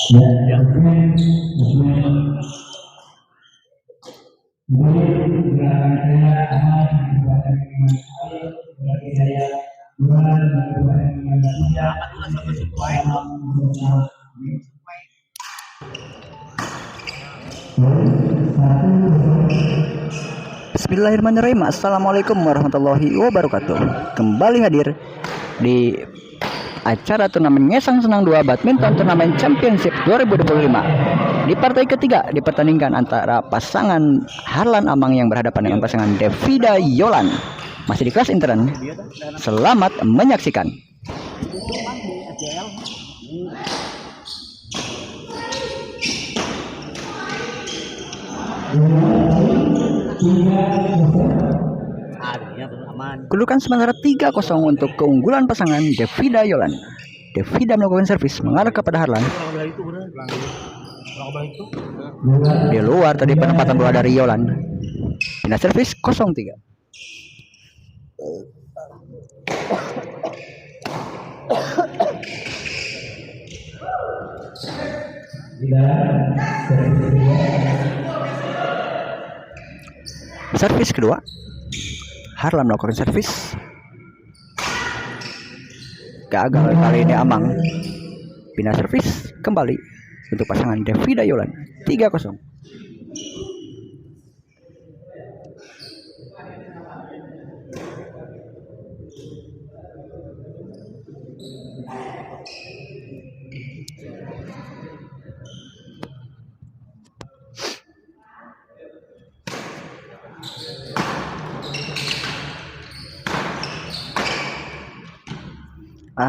Ya. Bismillahirrahmanirrahim. Assalamualaikum warahmatullahi wabarakatuh. Kembali hadir di acara turnamen Ngesang Senang 2 Badminton Turnamen Championship 2025. Di partai ketiga dipertandingkan antara pasangan Harlan Amang yang berhadapan dengan pasangan Devida Yolan. Masih di kelas intern. Selamat menyaksikan. Kedudukan sementara 3-0 untuk keunggulan pasangan Devida Yolan. Devida melakukan servis mengarah kepada Harlan. Di luar tadi penempatan bola dari Yolan. Pindah servis 0-3. Servis kedua, Harlan melakukan servis. Gagal kali ini Amang. Pindah servis kembali untuk pasangan Devida Yolan. 3-0.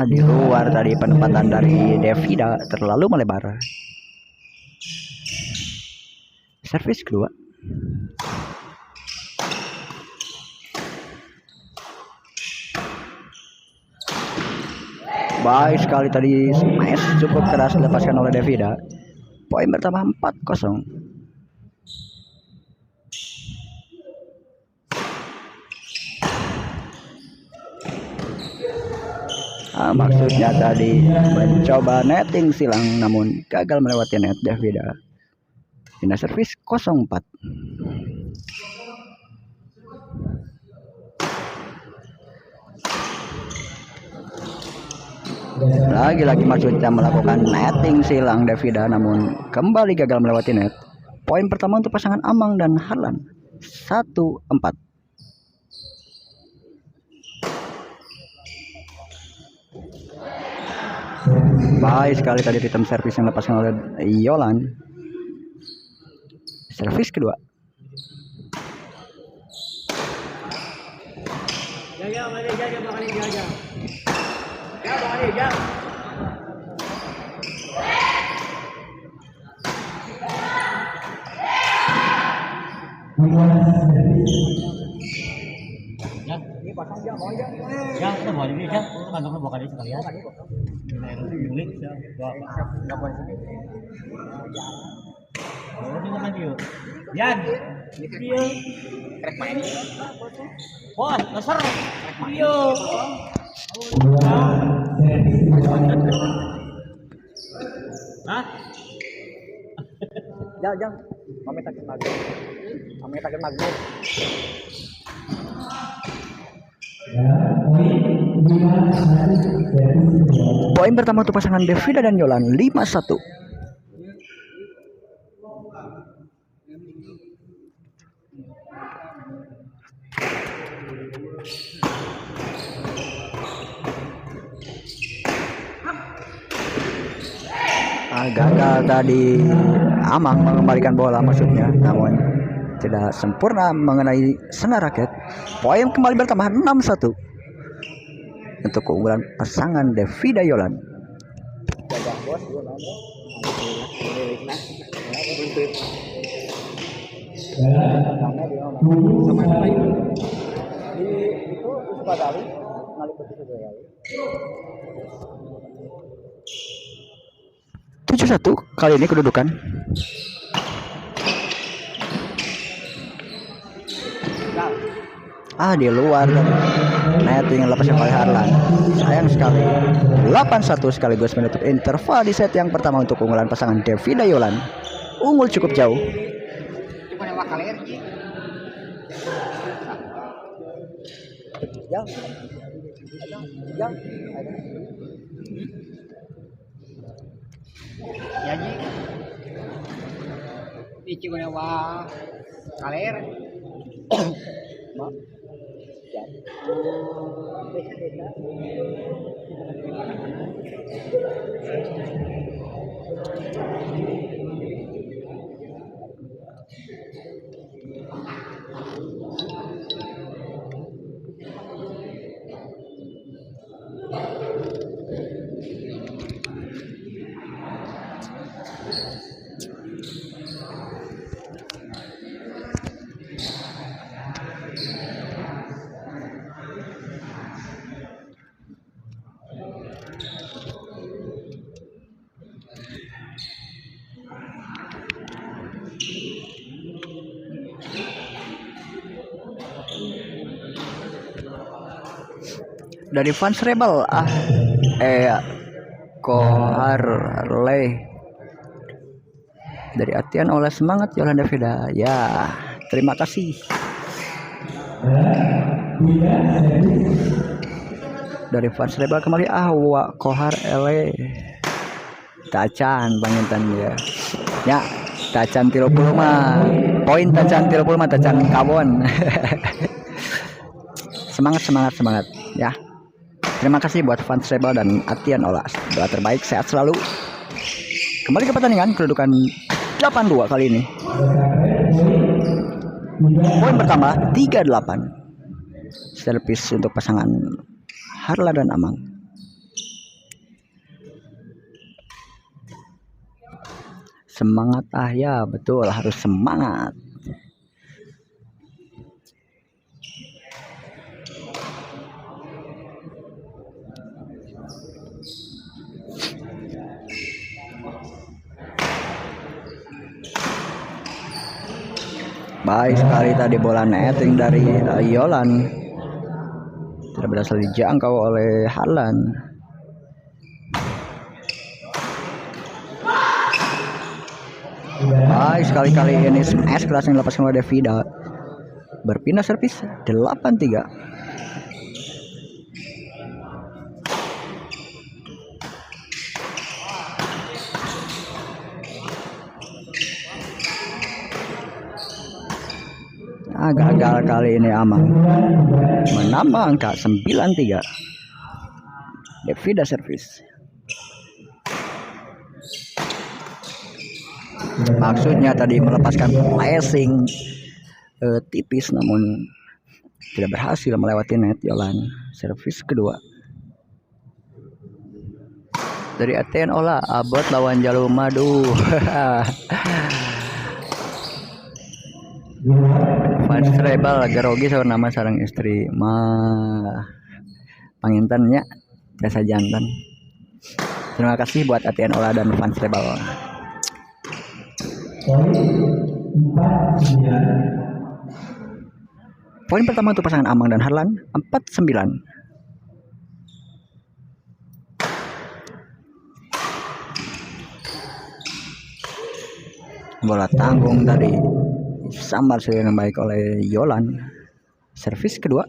Di luar tadi penempatan dari Devida terlalu melebar. Servis kedua. Baik sekali tadi, smash cukup keras dilepaskan oleh Devida. Poin bertambah 4-0. Maksudnya tadi mencoba netting silang namun gagal melewati net Devida. Pindah servis 0-4. Lagi-lagi maksudnya melakukan netting silang Devida namun kembali gagal melewati net. Poin pertama untuk pasangan Amang dan Harlan 1-4. Baik sekali tadi return servis yang lepaskan oleh Yolan. Servis kedua. Ya, kita bawa ini aja. Kantongnya bawa kali sekali ya. Milik ya. Enggak boleh sini. Ini kan dia. Yan. Dia. Krek main. Wah, dasar. Dia. Hah? Jangan. Kami takut magnet. Poin pertama untuk pasangan Devida dan Yolan 5-1. Gagal tadi Amang mengembalikan bola maksudnya, namun tidak sempurna mengenai senar raket. Poin kembali bertambah 6-1 untuk keunggulan pasangan Devida Yolan. Tujuh satu kali ini kedudukan. Di luar tadi. Netting lepasnya oleh Harlan. Sayang sekali. 8-1 sekaligus menutup interval di set yang pertama untuk unggulan pasangan Devi dan Yolan. Unggul cukup jauh. Ya ji. Ichi guna wa kaler. Dari fans Rebel Kohar Leh dari Atian oleh semangat Yolanda Veda. Ya, terima kasih. Dari fans Rebel kembali Kohar Ele Tacan Bangintan ya. Ya, Tacan 30 mah. Poin Tacan 30 mah Tacan kawon. semangat ya. Terima kasih buat fans Rebel dan Atian Olas. Doa terbaik, sehat selalu. Kembali ke pertandingan, kedudukan 8-2 kali ini. Poin pertama 3-8. Servis untuk pasangan Harla dan Amang. Semangat ya, betul, harus semangat. Baik sekali tadi bola netting dari Yolan. Tidak berhasil dijangkau oleh Harlan. Baik sekali kali ini smash keras yang dilepaskan oleh Devida. Berpindah servis 8-3. Gagal kali ini Amang menambah angka 9-3. Devida servis. Maksudnya tadi melepaskan flashing tipis namun tidak berhasil melewati net Yolan. Servis kedua dari Aten Ola Abot lawan Jalur Madu. Fans Rebel garogi sama nama sarang istri mah pangintennya jasa jantan. Terima kasih buat Atian Ola dan fans Rebel. Poin pertama untuk pasangan Amang dan Harlan 4-9. Bola tanggung dari sambar yang baik oleh Yolan. Servis kedua.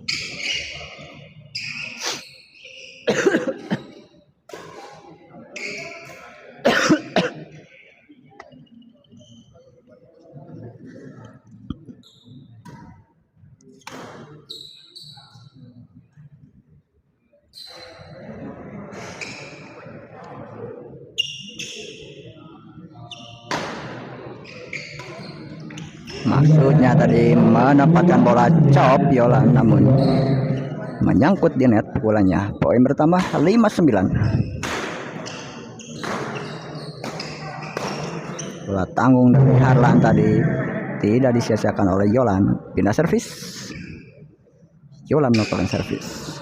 Maksudnya tadi mendapatkan bola chop Yolan namun menyangkut di net pukulannya. Poin bertambah 5-9. Bola tanggung dari Harlan tadi tidak disia-siakan oleh Yolan. Pindah servis. Yolan melakukan servis.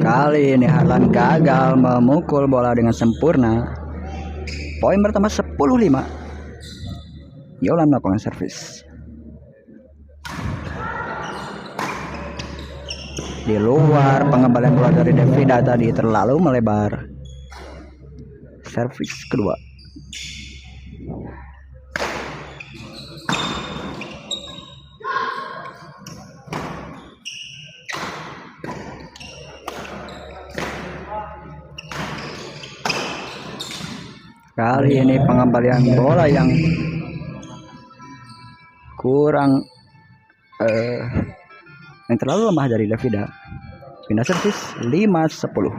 Kali ini Harlan gagal memukul bola dengan sempurna. Poin bertambah 10-5. Yolan melakukan servis. Di luar, pengembalian bola dari Devida tadi terlalu melebar. Servis kedua. Kali ini pengembalian bola yang kurang yang terlalu lemah dari Devida. Pindah servis 5-10.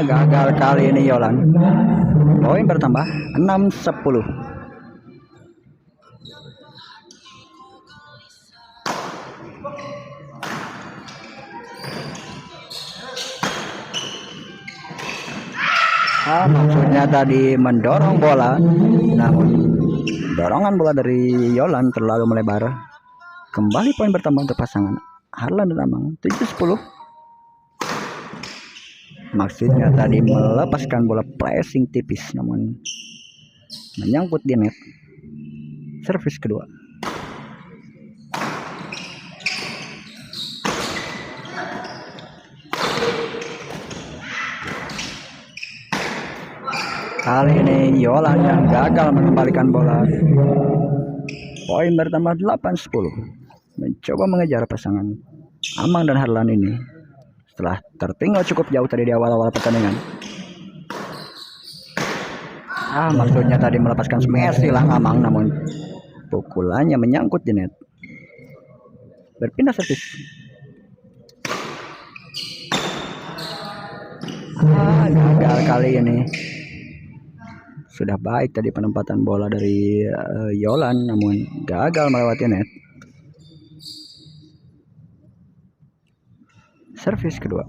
Gagal kali ini Yolan. Poin bertambah 6-10. Maksudnya tadi mendorong bola, namun dorongan bola dari Yolan terlalu melebar. Kembali poin bertambah untuk pasangan Harlan dan Amang 7-10. Maksudnya tadi melepaskan bola pressing tipis, namun menyangkut di net. Servis kedua. Kali ini Yolan yang gagal mengembalikan bola. Poin bertambah 8-10. Mencoba mengejar pasangan Amang dan Harlan ini setelah tertinggal cukup jauh tadi di awal-awal pertandingan. Maksudnya tadi melepaskan smash silang Amang, namun pukulannya menyangkut di net. Berpindah servis. Gagal kali ini. Sudah baik tadi penempatan bola dari Yolan, namun gagal melewati net. Servis kedua.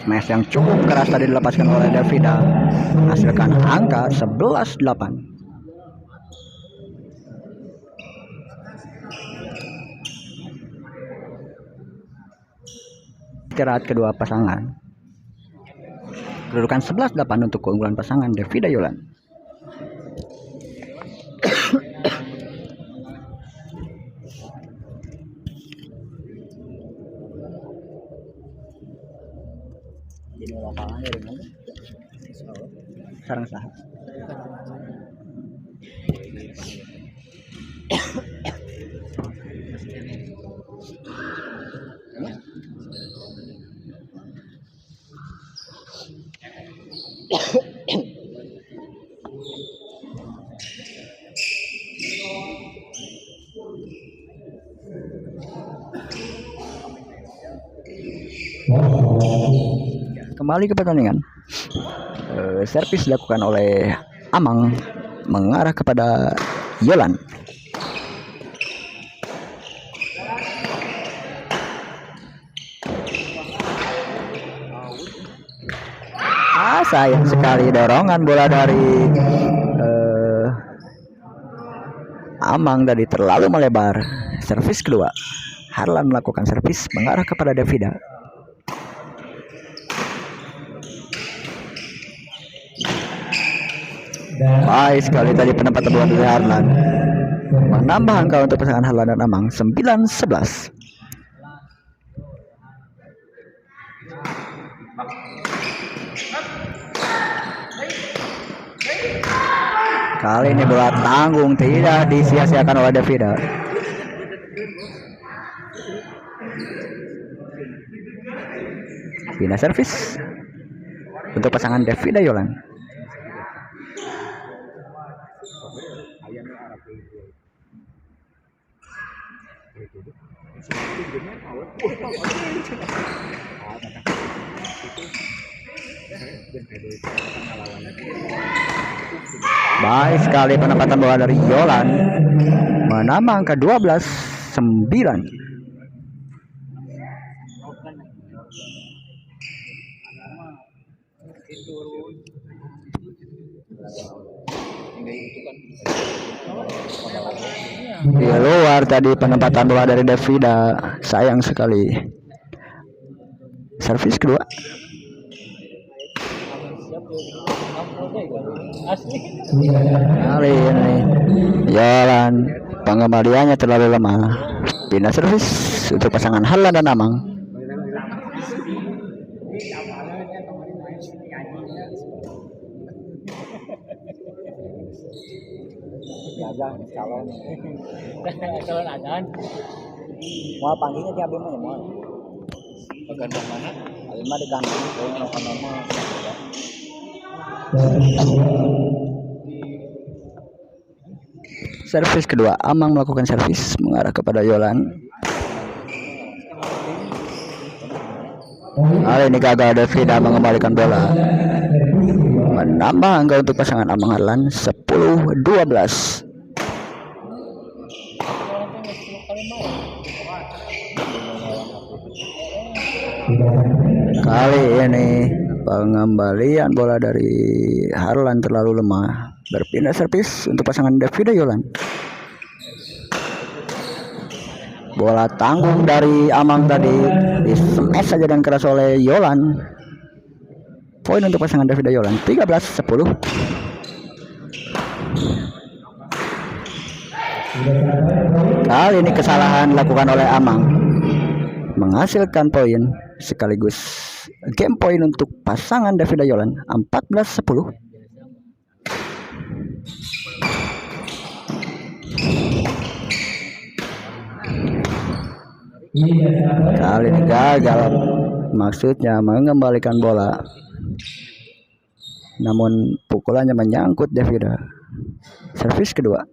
Smash yang cukup keras tadi dilepaskan oleh Devida, menghasilkan angka 11-8. Istirahat kedua pasangan. Kedudukan 11-8 untuk keunggulan pasangan Devida Yolan. Sarang sah. Kembali ke pertandingan. Servis dilakukan oleh Amang mengarah kepada Yolan. Sayang sekali dorongan bola dari Amang tadi terlalu melebar. Servis kedua. Harlan melakukan servis mengarah kepada Devida. Baik sekali tadi penempatan bola dari Harlan, menambah angka untuk pasangan Harlan dan Amang 9-11. Kali ini bola tanggung tidak disia-siakan oleh Devida. Pindah servis untuk pasangan Devida Yolan. Baik sekali penempatan bola dari Yolan, menambah angka 12-9. Di luar tadi penempatan bola dari Davida, sayang sekali. Servis kedua. Kali ini Yolan pengembaliannya terlalu lemah. Pindah servis untuk pasangan Harlan dan Amang. Calon adan. Mau panggilnya tiap lima ya mau. Gandang mana? Lima di kandang. Servis kedua, Amang melakukan servis mengarah kepada Yolan. Kali ini gagal, Davida mengembalikan bola. Menambah angka untuk pasangan Amang Harlan 10-12. Kali ini pengembalian bola dari Harlan terlalu lemah. Berpindah servis untuk pasangan Davida Yolan. Bola tanggung dari Amang tadi di smash saja dan keras oleh Yolan. Poin untuk pasangan Davida Yolan 13-10. Kali ini kesalahan dilakukan oleh Amang, menghasilkan poin sekaligus game point untuk pasangan Davida Yolan 14-10. Kali ini gagal, maksudnya mengembalikan bola, namun pukulannya menyangkut Davida. Servis kedua.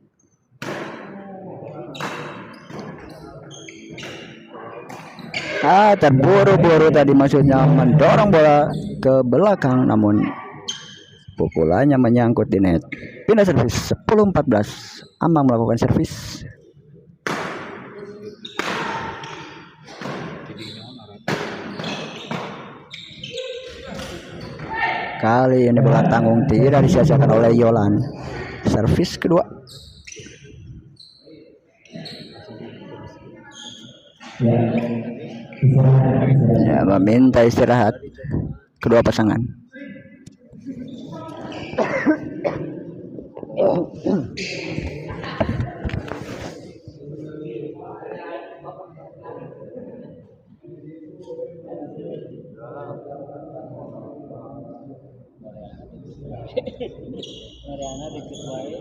Terburu-buru tadi, maksudnya mendorong bola ke belakang, namun pukulannya menyangkut di net. Pindah servis 10-14. Amang melakukan servis. Kali ini bola tanggung tidak disia-siakan oleh Yolan. Servis kedua. Ya, meminta istirahat kedua pasangan. Mariana dikit wae.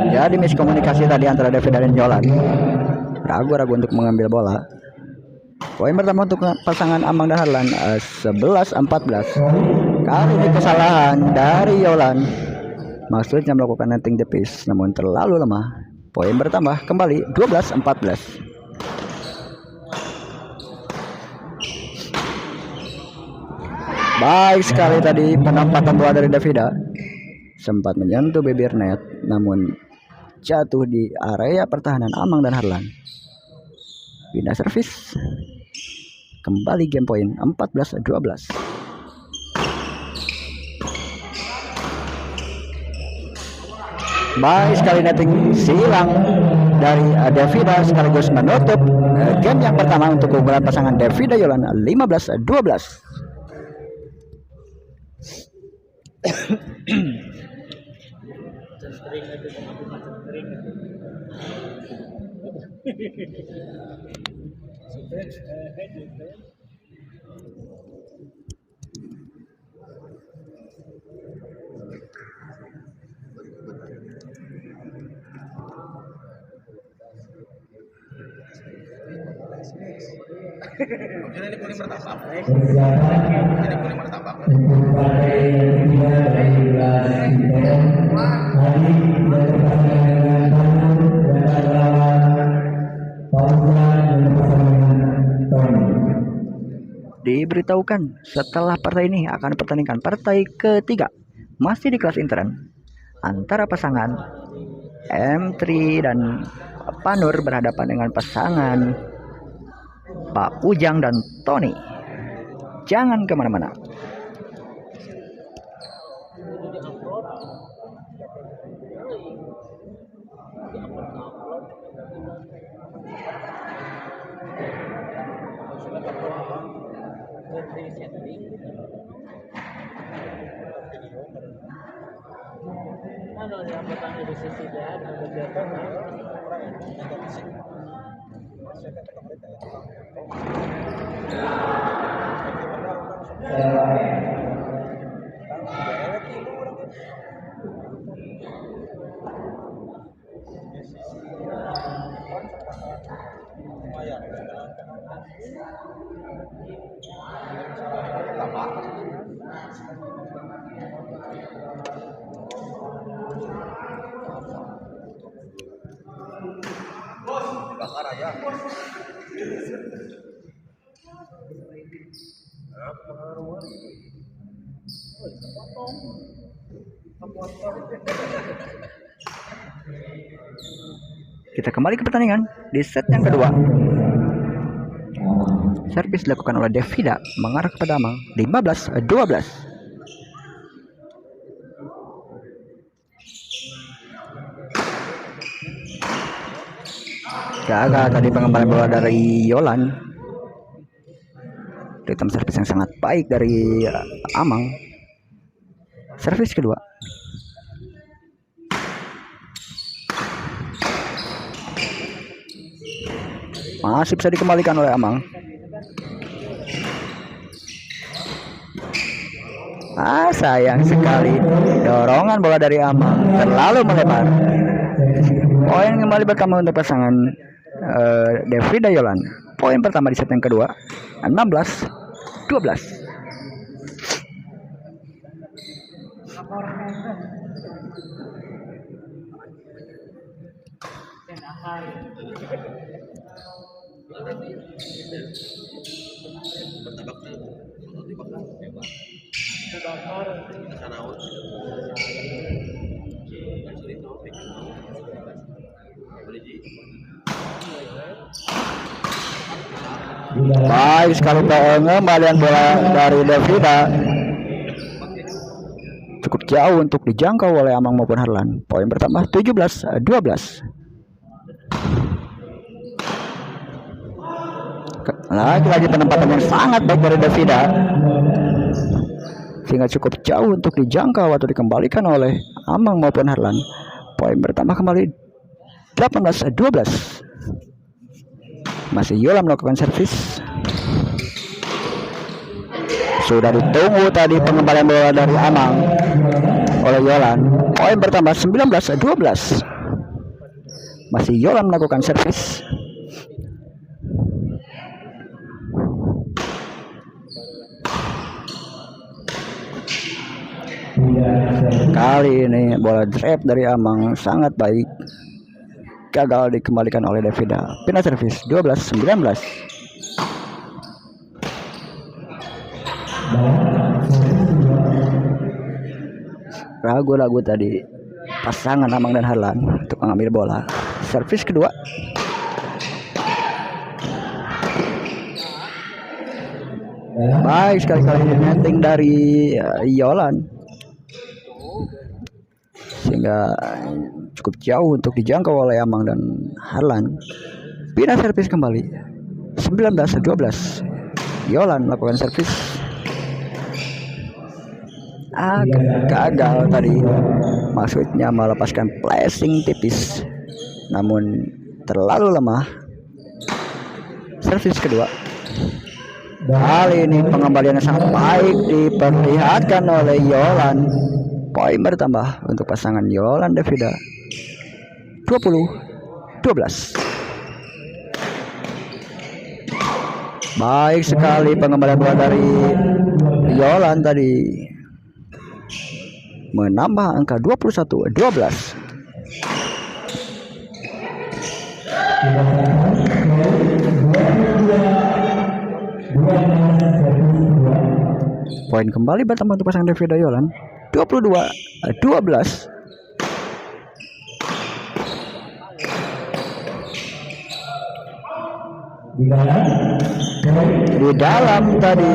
Jadi miskomunikasi tadi antara Davida dan Yolan. Ragu-ragu untuk mengambil bola. Poin pertama untuk pasangan Amang dan Harlan 11-14. Kali ini kesalahan dari Yolan, maksudnya melakukan netting the piece, namun terlalu lemah. Poin bertambah kembali 12-14. Baik sekali tadi penempatan bola dari Davida. Sempat menyentuh bibir net, namun jatuh di area pertahanan Amang dan Harlan. Pindah servis. Kembali game point 14-12. Baik sekali netting silang dari Davida sekaligus menutup game yang pertama untuk keunggulan pasangan Davida Yolan 15-12. Ini kuning bertambah. Pasangan diberitahukan setelah partai ini akan pertandingan partai ketiga masih di kelas intern antara pasangan M3 dan Panur berhadapan dengan pasangan Pak Ujang dan Tony. Jangan kemana-mana. Kita kembali ke pertandingan di set yang kedua. Servis dilakukan oleh Devida mengarah kepada Amang 15-12. Gagal tadi pengembalian bola dari Yolan. Ritme servis yang sangat baik dari Amang. Servis kedua. Masih bisa dikembalikan oleh Amang. Sayang sekali. Dorongan bola dari Amang terlalu melebar. Poin kembali bertambah untuk pasangan Devida Yolan. Poin pertama di set yang kedua 16-12. Baik sekali pengembalian bola dari Devida. Cukup jauh untuk dijangkau oleh Amang maupun Harlan. Poin bertambah 17-12. Lagi-lagi penempatan yang sangat baik dari Devida, sehingga cukup jauh untuk dijangkau atau dikembalikan oleh Amang maupun Harlan. Poin bertambah kembali 18-12. Masih Yolan melakukan servis. Sudah ditunggu tadi pengembalian bola dari Amang oleh Yolan. Poin bertambah 19-12. Masih Yolan melakukan servis. Kali ini bola drive dari Amang sangat baik. Gagal dikembalikan oleh Devida. Pindah servis 12-19. Ragu-ragu tadi pasangan Amang dan Harlan untuk mengambil bola. Servis kedua. Baik sekali-kali netting dari Yolan, sehingga cukup jauh untuk dijangkau oleh Amang dan Harlan. Pindah servis kembali 19-12. Yolan melakukan servis. Gagal tadi, maksudnya melepaskan flashing tipis, namun terlalu lemah. Servis kedua. Kali ini pengembaliannya sangat baik diperlihatkan oleh Yolan. Poin bertambah untuk pasangan Yolan Devida 20-12. Baik sekali pengembalian bola dari Yolan tadi, menambah angka 21-12. Poin kembali bertambah untuk pasangan David Yolan 22-12. Di dalam tadi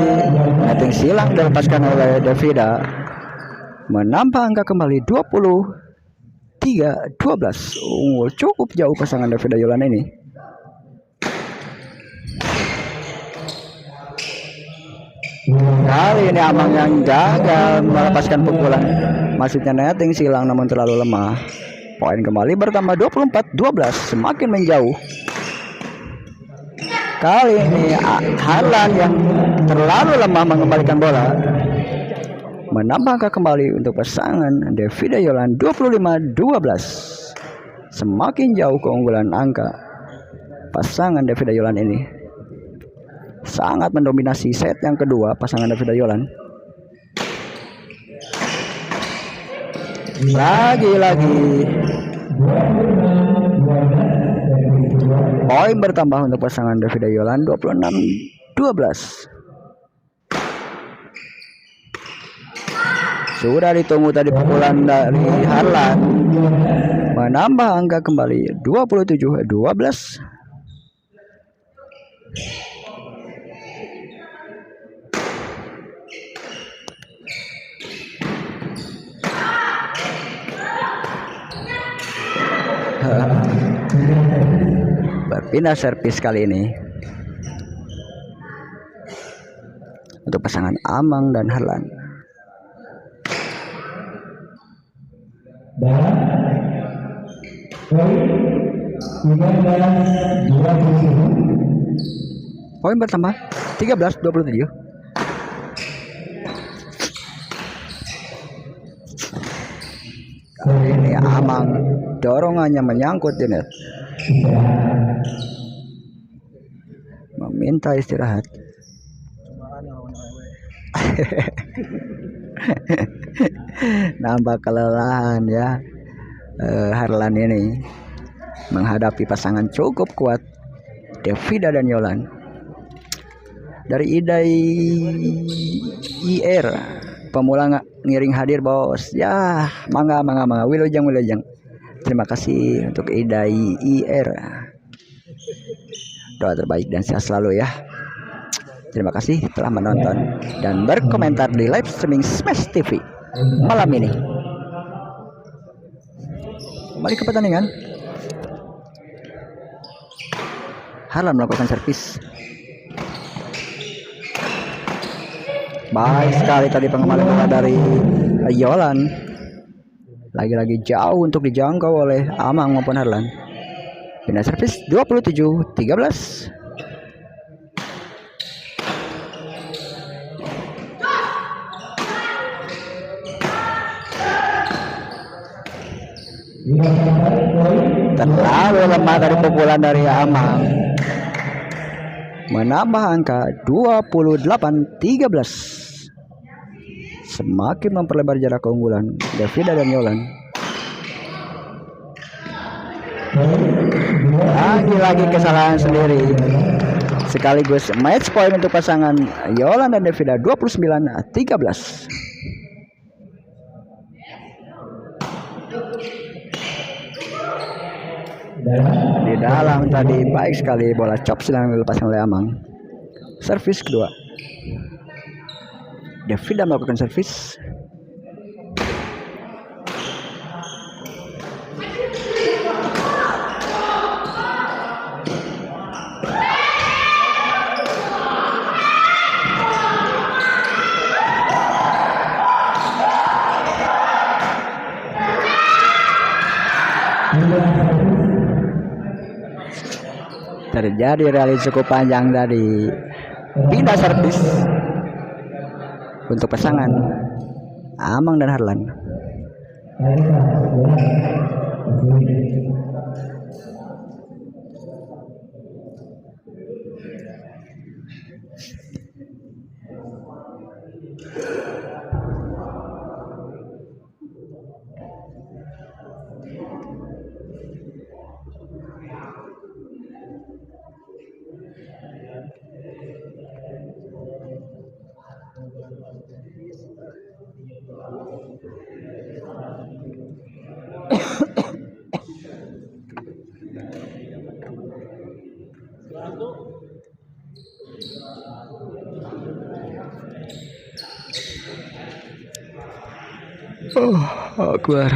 netting silang dilepaskan oleh Davida, menambah angka kembali 23-12. Cukup jauh pasangan Davida Yolan ini. Kali ini Amang yang gagal melepaskan pukulan, maksudnya netting silang namun terlalu lemah. Poin kembali bertambah 24-12, semakin menjauh. Kali ini Harlan yang terlalu lemah mengembalikan bola, menambah angka kembali untuk pasangan Davida Yolan 25-12. Semakin jauh keunggulan angka pasangan Davida Yolan ini. Sangat mendominasi set yang kedua pasangan Davida Yolan. Lagi-lagi poin bertambah untuk pasangan Davida Yolan 26-12. Sudah ditunggu tadi pukulan dari Harlan, menambah angka kembali 27-12. Berpindah servis kali ini untuk pasangan Amang dan Harlan. Poin bertambah 13-27. Kali ini Amang dorongannya menyangkut di net, meminta istirahat. Nampak kelelahan ya Harlan ini menghadapi pasangan cukup kuat Davida dan Yolan. Dari Idai IR pemula ngiring hadir bos ya, mangga wilujeng. Terima kasih untuk Idai IR, doa terbaik dan sehat selalu ya. Terima kasih telah menonton dan berkomentar di live streaming Smash TV malam ini. Kembali ke pertandingan. Harlan melakukan servis. Baik sekali tadi pengembalian bola dari Yolan. Lagi-lagi jauh untuk dijangkau oleh Amang maupun Harlan. Pindah servis 27-13. Terlalu lemah dari pukulan dari Amang, menambah angka 28-13. Semakin memperlebar jarak keunggulan Davida dan Yolan. Lagi-lagi kesalahan sendiri, sekaligus match point untuk pasangan Yolan dan Davida 29-13. Di dalam tadi baik sekali bola chop silang dilepaskan oleh Amang. Servis kedua, Davida melakukan servis. Terjadi rally cukup panjang dari pindah servis untuk pasangan Amang dan Harlan. Oh, keluar.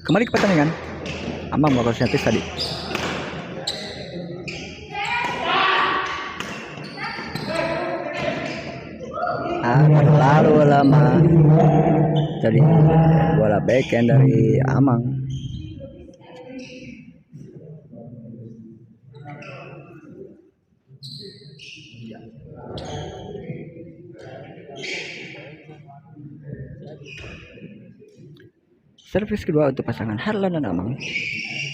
Kembali ke pertandingan. Amang melakukan servis tadi. Terlalu lama. Tadi bola backhand dari Amang. Servis kedua untuk pasangan Harlan dan Amang.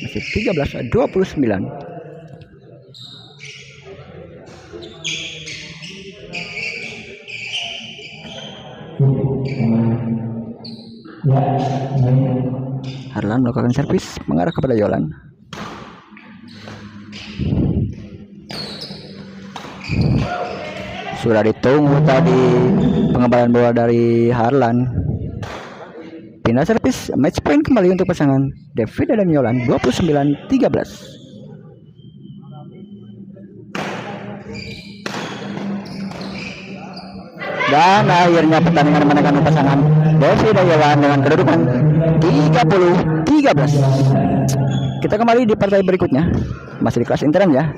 Masih 13-29. Harlan melakukan servis mengarah kepada Yolan. Sudah ditunggu tadi pengembalan bola dari Harlan. Pindah servis, match point kembali untuk pasangan David dan Yolan 29-13. Dan akhirnya pertandingan menekan pasangan David dan Yolan dengan kedudukan 30-13. Kita kembali di partai berikutnya, masih di kelas intern ya.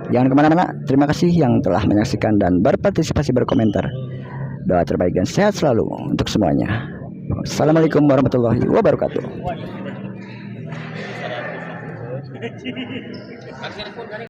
Jangan kemana-mana. Terima kasih yang telah menyaksikan dan berpartisipasi berkomentar. Doa terbaik dan sehat selalu untuk semuanya. Assalamualaikum warahmatullahi wabarakatuh.